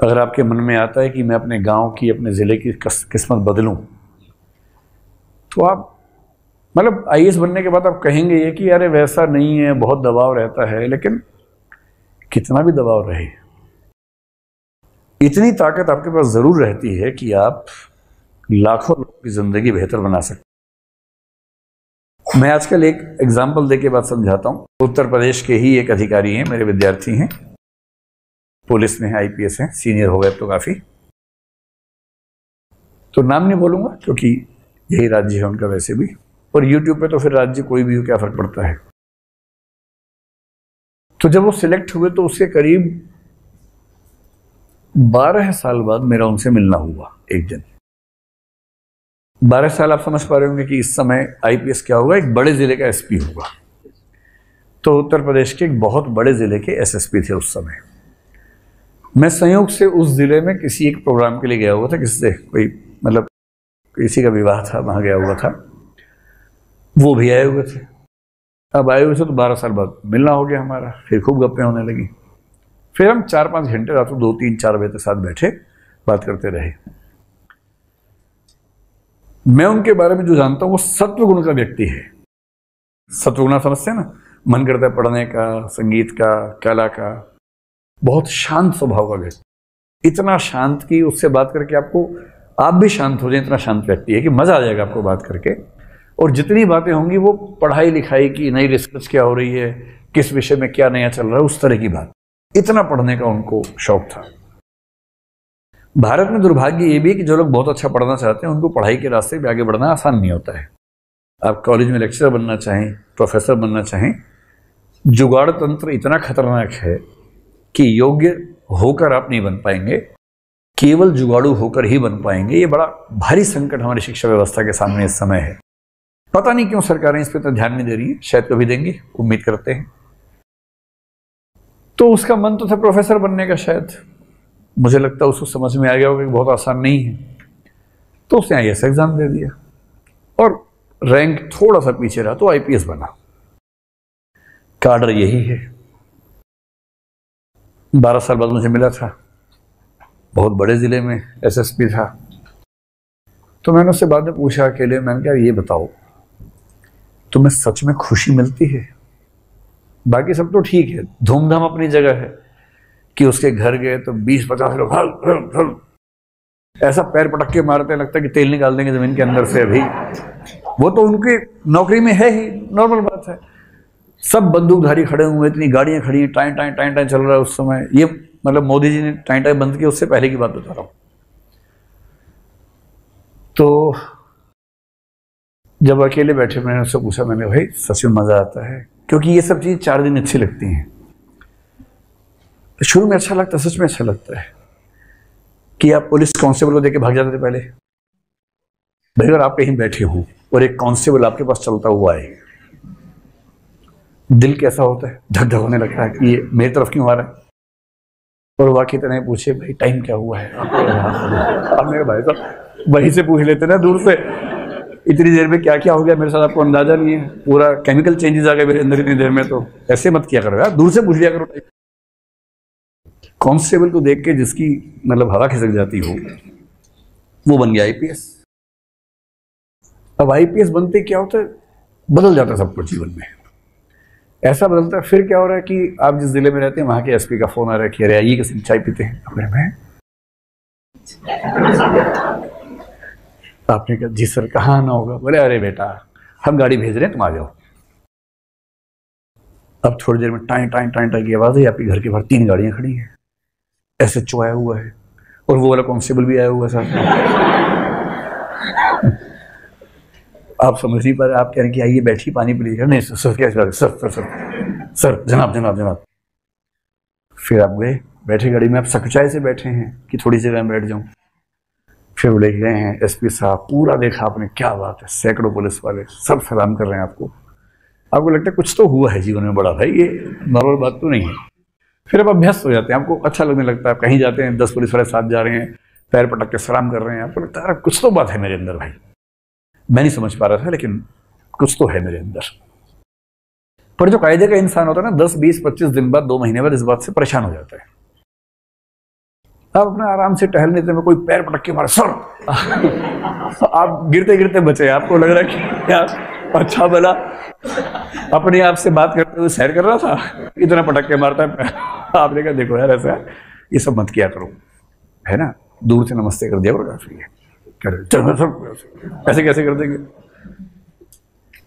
अगर आपके मन में आता है कि मैं अपने गांव की, अपने ज़िले की किस्मत बदलूं, तो आप मतलब आईएएस बनने के बाद आप कहेंगे ये कि अरे वैसा नहीं है, बहुत दबाव रहता है। लेकिन कितना भी दबाव रहे, इतनी ताकत आपके पास ज़रूर रहती है कि आप लाखों लोगों की ज़िंदगी बेहतर बना सकते। मैं आजकल एक एग्जाम्पल देके बात समझाता हूँ। उत्तर प्रदेश के ही एक अधिकारी हैं, मेरे विद्यार्थी हैं, पुलिस में है, आईपीएस हैं, सीनियर हो गए तो काफ़ी। तो नाम नहीं बोलूँगा क्योंकि यही राज्य है उनका वैसे भी, और यूट्यूब पे तो फिर राज्य कोई भी हो, क्या फ़र्क पड़ता है। तो जब वो सिलेक्ट हुए तो उसके करीब 12 साल बाद मेरा उनसे मिलना हुआ एक दिन। 12 साल आप समझ पा रहे होंगे कि इस समय आईपीएस क्या होगा, एक बड़े जिले का एसपी होगा। तो उत्तर प्रदेश के एक बहुत बड़े जिले के एसएसपी थे उस समय। मैं संयोग से उस जिले में किसी एक प्रोग्राम के लिए गया हुआ था, किसी से कोई मतलब किसी का विवाह था, वहां गया हुआ था, वो भी आए हुए थे। अब आए हुए थे तो 12 साल बाद मिलना हो गया हमारा, फिर खूब गप्पें होने लगी। फिर हम 4-5 घंटे रात को 2-3-4 बजे तक साथ बैठे, बात करते रहे। मैं उनके बारे में जो जानता हूं वो सत्वगुण का व्यक्ति है। सत्वगुण समझते हैं ना, मन करता है पढ़ने का, संगीत का, कला का। बहुत शांत स्वभाव का व्यक्ति, इतना शांत कि उससे बात करके आपको, आप भी शांत हो जाए, इतना शांत व्यक्ति है कि मजा आ जाएगा आपको बात करके। और जितनी बातें होंगी वो पढ़ाई लिखाई की, नई रिसर्च क्या हो रही है, किस विषय में क्या नया चल रहा है, उस तरह की बात। इतना पढ़ने का उनको शौक था। भारत में दुर्भाग्य ये भी है कि जो लोग बहुत अच्छा पढ़ना चाहते हैं उनको पढ़ाई के रास्ते पे आगे बढ़ना आसान नहीं होता है। आप कॉलेज में लेक्चरर बनना चाहें, प्रोफेसर बनना चाहें, जुगाड़ तंत्र इतना खतरनाक है कि योग्य होकर आप नहीं बन पाएंगे, केवल जुगाड़ू होकर ही बन पाएंगे। ये बड़ा भारी संकट हमारी शिक्षा व्यवस्था के सामने इस समय है। पता नहीं क्यों सरकारें इस पर तो ध्यान नहीं दे रही है, शायद कभी देंगी, उम्मीद करते हैं। तो उसका मन तो था प्रोफेसर बनने का, शायद मुझे लगता है उसको समझ में आ गया होगा कि बहुत आसान नहीं है, तो उसने आईएएस एग्जाम दे दिया और रैंक थोड़ा सा पीछे रहा तो आईपीएस बना। काडर यही है। 12 साल बाद मुझे मिला था, बहुत बड़े जिले में एसएसपी था। तो मैंने उससे बाद में पूछा अकेले, मैंने कहा ये बताओ तुम्हें सच में खुशी मिलती है? बाकी सब तो ठीक है, धूमधाम अपनी जगह है कि उसके घर गए तो 20-50 लोग हल हल हल ऐसा पैर पटक के मारते, लगता है कि तेल निकाल देंगे जमीन के अंदर से। अभी वो तो उनकी नौकरी में है ही, नॉर्मल बात है। सब बंदूकधारी खड़े हुए, इतनी गाड़ियां खड़ी हैं, टाइम टाइम टाइम टाइम चल रहा है उस समय। ये मतलब मोदी जी ने टाइम टाइम बंद किया, उससे पहले की बात बता रहा हूं। तो जब अकेले बैठे मैंने उससे पूछा, मैंने भाई सच में मजा आता है? क्योंकि ये सब चीज 4 दिन अच्छी लगती हैं, शुरू में अच्छा लगता है, सच में अच्छा लगता है कि आप पुलिस कांस्टेबल को देके भाग जाते थे पहले। भाई अगर आप कहीं बैठे हो और एक कांस्टेबल आपके पास चलता हुआ है, दिल कैसा होता है, धक धक होने लगता है कि ये मेरी तरफ क्यों आ रहा है। और वाकई तरह पूछे भाई टाइम क्या हुआ है, अब मेरे भाई साहब वहीं से पूछ लेते ना दूर से, इतनी देर में क्या क्या हो गया मेरे साथ आपको अंदाजा नहीं है, पूरा केमिकल चेंजेस आ गए मेरे अंदर इतनी देर में। तो ऐसे मत किया करो यार, दूर से पूछ लिया करो। कांस्टेबल को देख के जिसकी मतलब हवा खिसक जाती हो, वो बन गया आईपीएस। अब आईपीएस बनते क्या होता है, बदल जाता है सब कुछ जीवन में। ऐसा बदलता है, फिर क्या हो रहा है कि आप जिस जिले में रहते हैं वहां के एसपी का फोन आ रहा है कि अरे आइए किसी चाय पीते हैं। मैं आपने कहा जी सर, कहाँ आना होगा? बोले अरे बेटा हम गाड़ी भेज रहे हैं, तुम आ जाओ। अब थोड़ी देर में टाइम टाइम टाइम टाइम की आवाज है, आपके घर के बाहर 3 गाड़ियां खड़ी हैं, एसएचओ आया हुआ है और वो वाला कांस्टेबल भी आया हुआ है साथ में। आप समझ नहीं पा रहे, आप कह रहे हैं कि आइए बैठिए पानी पी लीजिए। नहीं सर क्या sir sir sir sir sir जनाब जनाब जनाब। फिर आप गए, बैठे गाड़ी में, आप सकुचाई से बैठे हैं कि थोड़ी जगह में बैठ जाऊं। फिर वो ले गए हैं एसपी साहब, पूरा देखा आपने, क्या बात है, सैकड़ों पुलिस वाले सब सलाम कर रहे हैं आपको। आपको लगता है कुछ तो हुआ है जीवन में बड़ा, भाई ये नॉर्मल बात तो नहीं है। फिर आप अभ्यस्त हो जाते हैं, आपको अच्छा लगने लगता है। आप कहीं जाते हैं, 10 पुलिस वाले साथ जा रहे हैं, पैर पटक के सलाम कर रहे हैं, आपको लगता है कुछ तो बात है मेरे अंदर भाई। मैं नहीं समझ पा रहा था लेकिन कुछ तो है मेरे अंदर। पर जो कायदे का इंसान होता है ना, 10, 20, 25 दिन बाद, 2 महीने बाद इस बात से परेशान हो जाता है। आप अपना आराम से टहलने में कोई पैर पटक के मारे सर आप गिरते गिरते बचे, आपको लग रहा है कि यार अच्छा भला अपने आप से बात करते हुए सैर कर रहा था, इतना पटक के मारता है। आपने कहा देखो यार ऐसा ये सब मत किया करो, है ना, दूर से नमस्ते कर दिया और काफी है, ऐसे कैसे कर देंगे।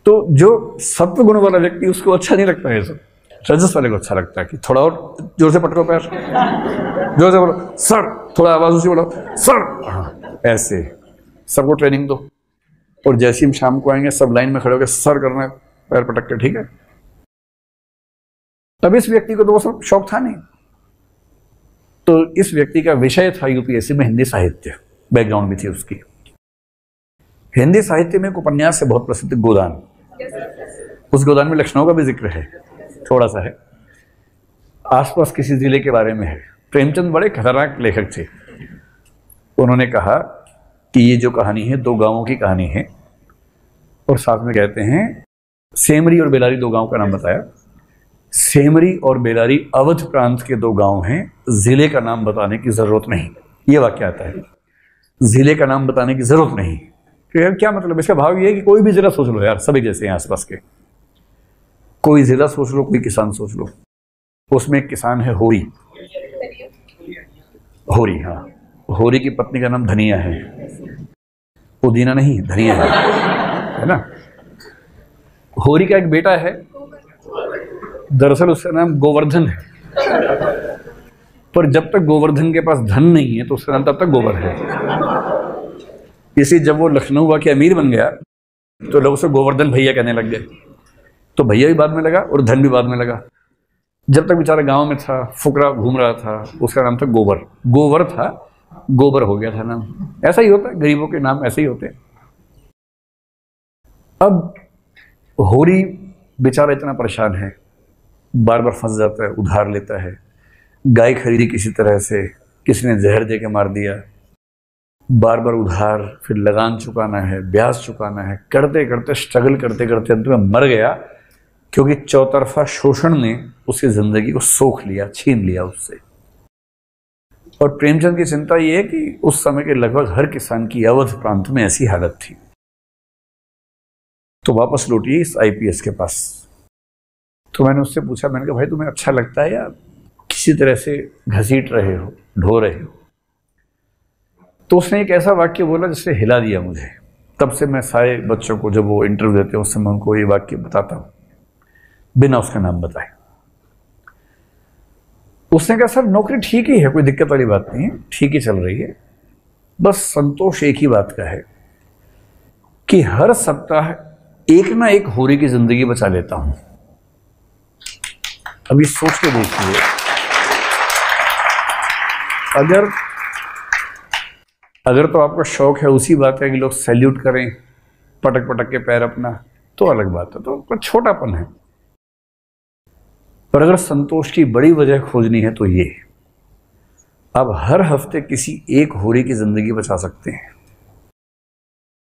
तो जो सत्व गुण वाला व्यक्ति उसको अच्छा नहीं लगता है ये सब, रजस वाले को अच्छा लगता है कि थोड़ा और जोर से पटको पैर, जोर से बोलो सर, थोड़ा आवाज उसी बोलो सर, हाँ ऐसे सबको ट्रेनिंग दो। और जैसे हम शाम को आएंगे सब लाइन में खड़े होकर सर करना है, पैर पटक के, ठीक है। तब इस व्यक्ति को तो वो सब शौक था नहीं, तो इस व्यक्ति का विषय था यूपीएससी में हिंदी साहित्य, बैकग्राउंड भी थी उसकी। हिंदी साहित्य में एक उपन्यास है बहुत प्रसिद्ध, गोदान। उस गोदान में लखनऊ का भी जिक्र है, थोड़ा सा है, आसपास किसी जिले के बारे में है। प्रेमचंद बड़े खतरनाक लेखक थे। उन्होंने कहा कि ये जो कहानी है दो गांवों की कहानी है, और साथ में कहते हैं सेमरी और बेलारी दो गांव का नाम बताया। सेमरी और बेलारी अवध प्रांत के दो गांव हैं, जिले का नाम बताने की जरूरत नहीं। ये वाक्य आता है, जिले का नाम बताने की जरूरत नहीं। तो यार क्या मतलब, इसका भाव ये है कि कोई भी जिला सोच लो यार, सभी जैसे हैं आसपास के, कोई जिला सोच लो, कोई किसान सोच लो। उसमें एक किसान है होरी, होरी, हाँ, होरी की पत्नी का नाम धनिया है, पुदीना नहीं धनिया है ना। होरी का एक बेटा है, दरअसल उसका नाम गोवर्धन है, पर जब तक गोवर्धन के पास धन नहीं है तो उसका नाम तब तक गोबर है। इसी जब वो लखनऊ के अमीर बन गया तो लोग उसे गोवर्धन भैया कहने लग गए, तो भैया भी बाद में लगा और धन भी बाद में लगा। जब तक बेचारा गांव में था, फुकरा घूम रहा था, उसका नाम था गोबर, गोबर था, गोबर हो गया था नाम। ऐसा ही होता है, गरीबों के नाम ऐसे ही होते हैं। अब होरी बेचारा इतना परेशान है, बार बार फंस जाता है, उधार लेता है, गाय खरीदी किसी तरह से, किसी ने जहर दे के मार दिया, बार बार उधार, फिर लगान चुकाना है, ब्याज चुकाना है, करते करते स्ट्रगल करते करते अंत में मर गया, क्योंकि चौतरफा शोषण ने उसकी जिंदगी को सोख लिया, छीन लिया उससे। और प्रेमचंद की चिंता यह है कि उस समय के लगभग हर किसान की अवध प्रांत में ऐसी हालत थी। तो वापस लौटिए इस आईपीएस के पास। तो मैंने उससे पूछा, मैंने कहा भाई तुम्हें अच्छा लगता है या किसी तरह से घसीट रहे हो, ढो रहे हो? तो उसने एक ऐसा वाक्य बोला जिससे हिला दिया मुझे। तब से मैं सारे बच्चों को जब वो इंटरव्यू देते हैं उससे मैं उनको ये वाक्य बताता हूँ बिना उसका नाम बताए। उसने कहा सर नौकरी ठीक ही है, कोई दिक्कत वाली बात नहीं है, ठीक ही चल रही है, बस संतोष एक ही बात का है कि हर सप्ताह एक ना एक होरी की जिंदगी बचा लेता हूं। अभी सोच के देखिए, अगर तो आपका शौक है उसी बात का कि लोग सैल्यूट करें, पटक पटक के पैर अपना, तो अलग बात है, तो छोटापन है। पर अगर संतोष की बड़ी वजह खोजनी है तो ये, आप हर हफ्ते किसी एक होरी की जिंदगी बचा सकते हैं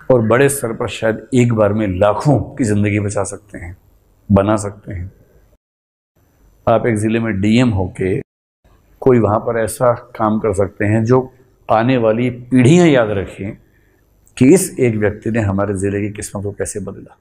और बड़े स्तर पर शायद एक बार में लाखों की जिंदगी बचा सकते हैं, बना सकते हैं। आप एक जिले में डीएम होके कोई वहां पर ऐसा काम कर सकते हैं जो आने वाली पीढ़ियां याद रखें कि इस एक व्यक्ति ने हमारे जिले की किस्मत को कैसे बदला।